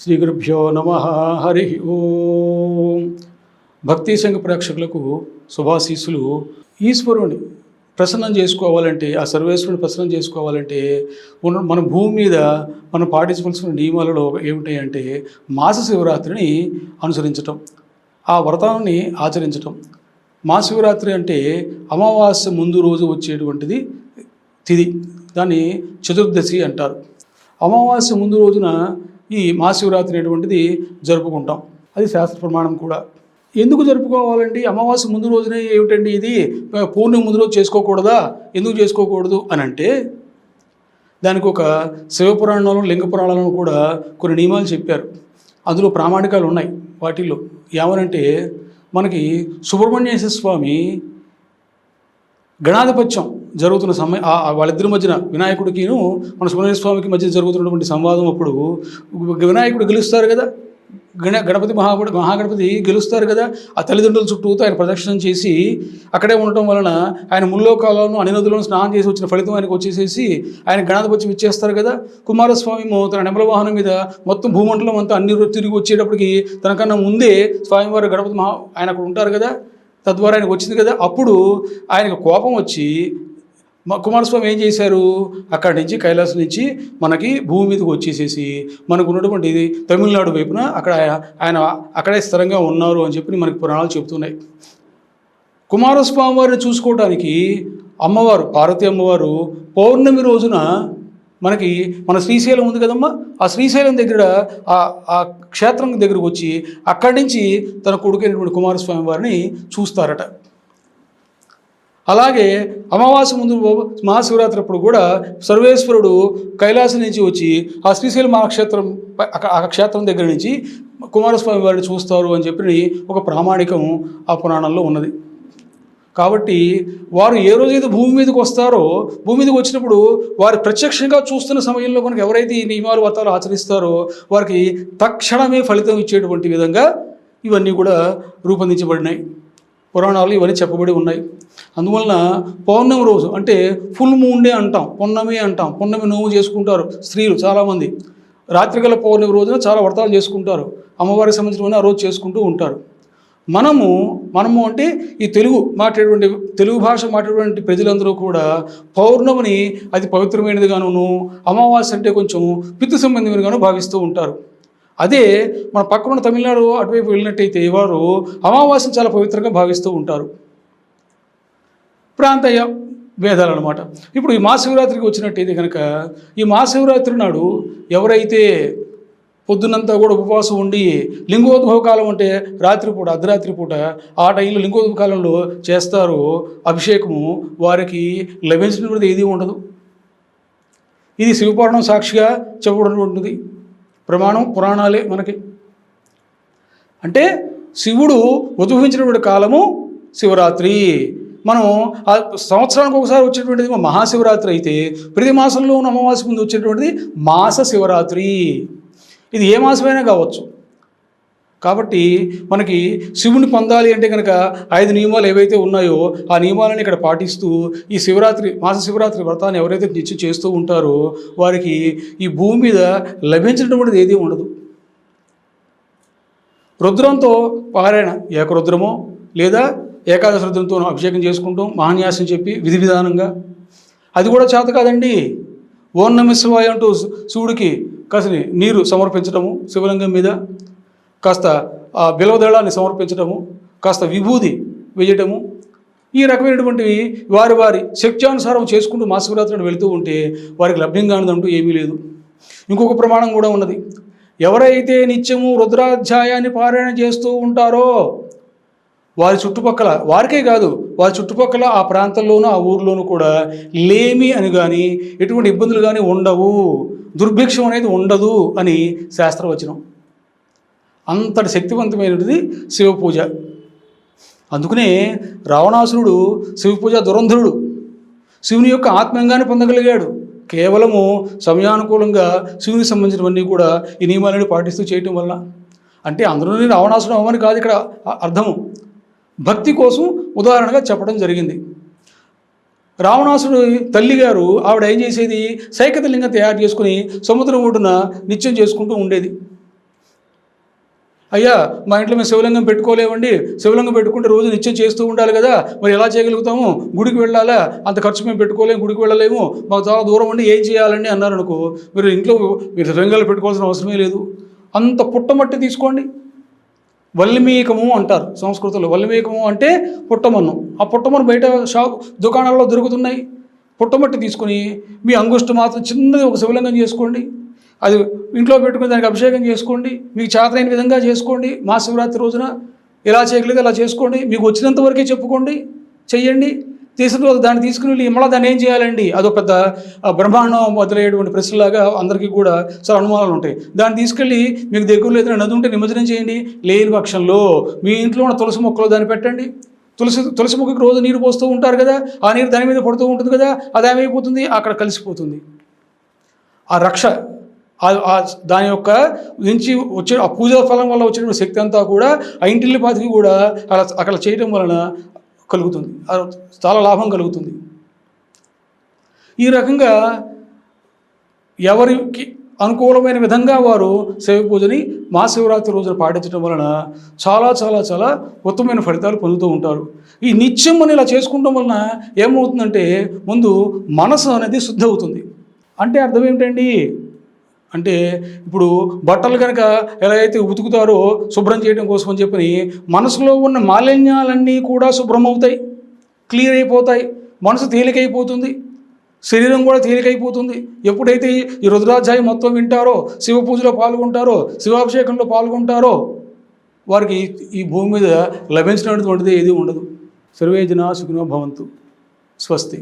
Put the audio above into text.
శ్రీ గురుభ్యో నమ. హరి ఓం. భక్తి సంఘ ప్రేక్షకులకు శుభాశీస్సులు. ఈశ్వరుని ప్రసన్నం చేసుకోవాలంటే, ఆ సర్వేశ్వరుని ప్రసన్నం చేసుకోవాలంటే మన భూమి మీద మనం పాటించవలసిన నియమాలలో ఏమిటి అంటే మాస శివరాత్రిని అనుసరించటం, ఆ వ్రతాన్ని ఆచరించటం. మహాశివరాత్రి అంటే అమావాస్య ముందు రోజు వచ్చేటువంటిది తిథి, దాన్ని చతుర్దశి అంటారు. అమావాస్య ముందు రోజున ఈ మహాశివరాత్రి అనేటువంటిది జరుపుకుంటాం. అది శాస్త్ర ప్రమాణం కూడా. ఎందుకు జరుపుకోవాలండి? అమావాస్య ముందు రోజునే ఏమిటండి ఇది, పూర్ణిమ ముందు రోజు చేసుకోకూడదా, ఎందుకు చేసుకోకూడదు అని అంటే దానికి ఒక శివపురాణంలో లింగ పురాణంలో కూడా కొన్ని నియమాలు చెప్పారు. అందులో ప్రామాణికాలు ఉన్నాయి. వాటిల్లో ఏమనంటే మనకి సుబ్రహ్మణ్యేశ్వర స్వామి గణాధిపత్యం జరుగుతున్న సమయం, వాళ్ళిద్దరి మధ్యన వినాయకుడికిను మన సుబ్రహ్మణ్య స్వామికి మధ్య జరుగుతున్నటువంటి సంవాదం అప్పుడు వినాయకుడు గెలుస్తారు కదా, గణపతి మహాగణపతి గెలుస్తారు కదా. ఆ తల్లిదండ్రుల చుట్టూతో ఆయన ప్రదక్షిణం చేసి అక్కడే ఉండటం వలన ఆయన ముల్లోకాలను అన్ని నదులను స్నానం చేసి వచ్చిన ఫలితం ఆయనకు వచ్చేసేసి ఆయన గణాధిపత్యం ఇచ్చేస్తారు కదా. కుమారస్వామి తన నెమల వాహనం మీద మొత్తం భూమండలం అంతా అన్ని తిరిగి వచ్చేటప్పటికి తనకన్నా ముందే స్వామివారు గణపతి ఆయన అక్కడ ఉంటారు కదా, తద్వారా ఆయనకు వచ్చింది కదా. అప్పుడు ఆయనకు కోపం వచ్చి కుమారస్వామి ఏం చేశారు, అక్కడి నుంచి కైలాసం నుంచి మనకి భూమి మీదకి వచ్చేసేసి మనకు ఉన్నటువంటి తమిళనాడు వైపున ఆయన అక్కడే స్థిరంగా ఉన్నారు అని చెప్పి మనకి పురాణాలు చెబుతున్నాయి. కుమారస్వామి వారిని చూసుకోవడానికి అమ్మవారు పార్వతీ అమ్మవారు పౌర్ణమి రోజున మన శ్రీశైలం ఉంది కదమ్మా, ఆ శ్రీశైలం దగ్గర ఆ క్షేత్రం దగ్గరకు వచ్చి అక్కడి నుంచి తన కొడుకైనటువంటి కుమారస్వామి వారిని చూస్తారట. అలాగే అమావాస్య ముందు మహాశివరాత్రి అప్పుడు కూడా సర్వేశ్వరుడు కైలాసం నుంచి వచ్చి ఆ శ్రీశైలం ఆ క్షేత్రం దగ్గర నుంచి కుమారస్వామి వారిని చూస్తారు అని చెప్పి ఒక ప్రామాణికం ఆ పురాణంలో ఉన్నది. కాబట్టి వారు ఏ రోజైతే భూమి మీదకి వస్తారో, భూమి మీదకి వచ్చినప్పుడు వారు ప్రత్యక్షంగా చూస్తున్న సమయంలో కనుక ఎవరైతే ఈ నియమాలు వ్రతాలు ఆచరిస్తారో వారికి తక్షణమే ఫలితం ఇచ్చేటువంటి విధంగా ఇవన్నీ కూడా రూపొందించబడినాయి. పురాణాలు ఇవన్నీ చెప్పబడి ఉన్నాయి. అందువలన పౌర్ణమి రోజు అంటే ఫుల్ మూన్ డే అంటాం, పున్నమి అంటాం. పున్నమి నోము చేసుకుంటారు స్త్రీలు చాలామంది. రాత్రికల పౌర్ణమి రోజున చాలా వ్రతాలు చేసుకుంటారు. అమ్మవారికి సంబంధించిన ఆ రోజు చేసుకుంటూ ఉంటారు. మనము అంటే ఈ తెలుగు భాష మాట్లాడేటువంటి ప్రజలందరూ కూడా పౌర్ణమిని అతి పవిత్రమైనదిగాను, అమావాస్య అంటే కొంచెం పితృ సంబంధమైనగాను భావిస్తూ ఉంటారు. అదే మన పక్కన తమిళనాడు అటువైపు వెళ్ళినట్టయితే వారు అమావాస్యను చాలా పవిత్రంగా భావిస్తూ ఉంటారు. ప్రాంతీయ భేదాలు అనమాట. ఇప్పుడు ఈ మహాశివరాత్రికి వచ్చినట్టయితే కనుక ఈ మహాశివరాత్రి నాడు ఎవరైతే పొద్దున్నంతా కూడా ఉపవాసం ఉండి లింగోద్భవ కాలం అంటే రాత్రిపూట అర్ధరాత్రి పూట ఆ టైంలో లింగోద్భవ కాలంలో చేస్తారో అభిషేకము, వారికి లభించినది ఏదీ ఉండదు. ఇది శివపురాణం సాక్షిగా చెప్పబడి ఉంటుంది. పురాణాలే మనకి. అంటే శివుడు ఉద్భవించినటువంటి కాలము శివరాత్రి. మనం ఆ సంవత్సరానికి ఒకసారి వచ్చేటువంటిది మహాశివరాత్రి అయితే ప్రతి మాసంలో ఉన్న అమావాస్య ముందు వచ్చేటువంటిది మాస శివరాత్రి. ఇది ఏ మాసమైనా కావచ్చు. కాబట్టి మనకి శివుని పొందాలి అంటే కనుక 5 నియమాలు ఏవైతే ఉన్నాయో ఆ నియమాలను ఇక్కడ పాటిస్తూ ఈ మాస శివరాత్రి వ్రతాన్ని ఎవరైతే నిత్యం చేస్తూ ఉంటారో వారికి ఈ భూమి మీద లభించినటువంటిది ఏదీ ఉండదు. రుద్రంతో పారాయణ, ఏకరుద్రమో లేదా ఏకాదశ రుద్రంతో అభిషేకం చేసుకుంటాం మహాన్యాసం చెప్పి విధి విధానంగా. అది కూడా చేత కాదండి. ఓం నమః శివాయ అంటూ శివుడికి కాస్త నీరు సమర్పించడము, శివలింగం మీద కాస్త ఆ బిల్వదళాన్ని సమర్పించడము, కాస్త విభూది వేయటము, ఈ రకమైనటువంటివి వారి శక్త్యానుసారం చేసుకుంటూ మహాశివరాత్రిని వెళుతూ ఉంటే వారికి లభ్యం కానిదంటూ ఏమీ లేదు. ఇంకొక ప్రమాణం కూడా ఉన్నది. ఎవరైతే నిత్యము రుద్రాధ్యాయాన్ని పారాయణ చేస్తూ ఉంటారో వారి చుట్టుపక్కల, వారికే కాదు వారి చుట్టుపక్కల ఆ ప్రాంతంలోనూ ఆ ఊరిలోనూ కూడా లేమి అని కానీ ఎటువంటి ఇబ్బందులు కానీ ఉండవు, దుర్భిక్షం అనేది ఉండదు అని శాస్త్రవచనం. అంతటి శక్తివంతమైనది శివ పూజ. అందుకనే రావణాసురుడు శివ పూజ దురంధరుడు. శివుని యొక్క ఆత్మీయంగానే పొందగలిగాడు. కేవలము సమయానుకూలంగా శివునికి సంబంధించినవన్నీ కూడా ఈ నియమాలను పాటిస్తూ చేయటం వల్ల. అంటే అందరూ రావణాసురుడు అవమని కాదు ఇక్కడ అర్థము, భక్తి కోసం ఉదాహరణగా చెప్పడం జరిగింది. రావణాసుడు తల్లిగారు ఆవిడ ఏం చేసేది, సైకత లింగం తయారు చేసుకుని సముద్రం ఒడ్డున నిత్యం చేసుకుంటూ ఉండేది. అయ్యా మా ఇంట్లో మేము శివలింగం పెట్టుకోలేమండి, శివలింగం పెట్టుకుంటే రోజు నిత్యం చేస్తూ ఉండాలి కదా, మరి ఎలా చేయగలుగుతాము, గుడికి వెళ్ళాలా, అంత ఖర్చు మేము పెట్టుకోలేము, గుడికి వెళ్ళలేము, మాకు చాలా దూరం ఉండి ఏం చేయాలండి అన్నారు అనుకో, మీరు ఇంట్లో మీరు శివలింగాలు పెట్టుకోవాల్సిన అవసరమే లేదు. అంత పుట్టమట్టి తీసుకోండి, వల్మీకము అంటారు సంస్కృతంలో. వల్మీకము అంటే పుట్టమన్ను. ఆ పుట్టమన్ను బయట దుకాణాల్లో దొరుకుతున్నాయి. పుట్టమట్టి తీసుకుని మీ అంగుష్టి మాత్రం చిన్నది ఒక శివలింగం చేసుకోండి, అది ఇంట్లో పెట్టుకుని దానికి అభిషేకం చేసుకోండి, మీకు చేతనైన విధంగా చేసుకోండి. మహాశివరాత్రి రోజున ఎలా చేయగలిగితే అలా చేసుకోండి, మీకు వచ్చినంత వరకే చెప్పుకోండి, చెయ్యండి. తీసిన రోజు దాన్ని తీసుకుని వెళ్ళి మళ్ళీ దాన్ని ఏం చేయాలండి, అదొక పెద్ద బ్రహ్మాండం మొదలయ్యేటువంటి ప్రశ్నలాగా అందరికీ కూడా చాలా అనుమానాలు ఉంటాయి. దాన్ని తీసుకెళ్ళి మీకు దగ్గరలో ఏదైనా నది ఉంటే నిమజ్జనం చేయండి. లేని పక్షంలో మీ ఇంట్లో ఉన్న తులసి మొక్కలో దాన్ని పెట్టండి. తులసి మొక్కకి రోజు నీరు పోస్తూ ఉంటారు కదా, ఆ నీరు దాని మీద పడుతూ ఉంటుంది కదా, అది ఏమైపోతుంది, అక్కడ కలిసిపోతుంది. ఆ రక్ష దాని యొక్క నుంచి వచ్చే ఆ పూజా ఫలం వల్ల వచ్చిన శక్తి అంతా కూడా ఆ ఇంటిల్లి పాతికి కూడా అక్కడ చేయడం వలన కలుగుతుంది, చాలా లాభం కలుగుతుంది. ఈ రకంగా ఎవరికి అనుకూలమైన విధంగా వారు శైవ పూజని మహాశివరాత్రి రోజున పాటించడం వలన చాలా చాలా చాలా ఉత్తమమైన ఫలితాలు పొందుతూ ఉంటారు. ఈ నిత్యం అని ఇలా చేసుకుంటాం వలన ఏమవుతుందంటే ముందు మనసు అనేది శుద్ధి అవుతుంది. అంటే అర్థం ఏమిటండి అంటే, ఇప్పుడు బట్టలు కనుక ఎలా అయితే ఉతుకుతారో శుభ్రం చేయడం కోసం అని చెప్పి మనసులో ఉన్న మాలిన్యాలన్నీ కూడా శుభ్రం అవుతాయి, క్లియర్ అయిపోతాయి, మనసు తేలికైపోతుంది, శరీరం కూడా తేలికైపోతుంది. ఎప్పుడైతే ఈ రుద్రాధ్యాయం మొత్తం వింటారో, శివ పూజలో పాల్గొంటారో, శివాభిషేకంలో పాల్గొంటారో వారికి ఈ భూమి మీద లభించినటువంటిది ఏది ఉండదు. సర్వే జనా సుఖినో భవంతు. స్వస్తి.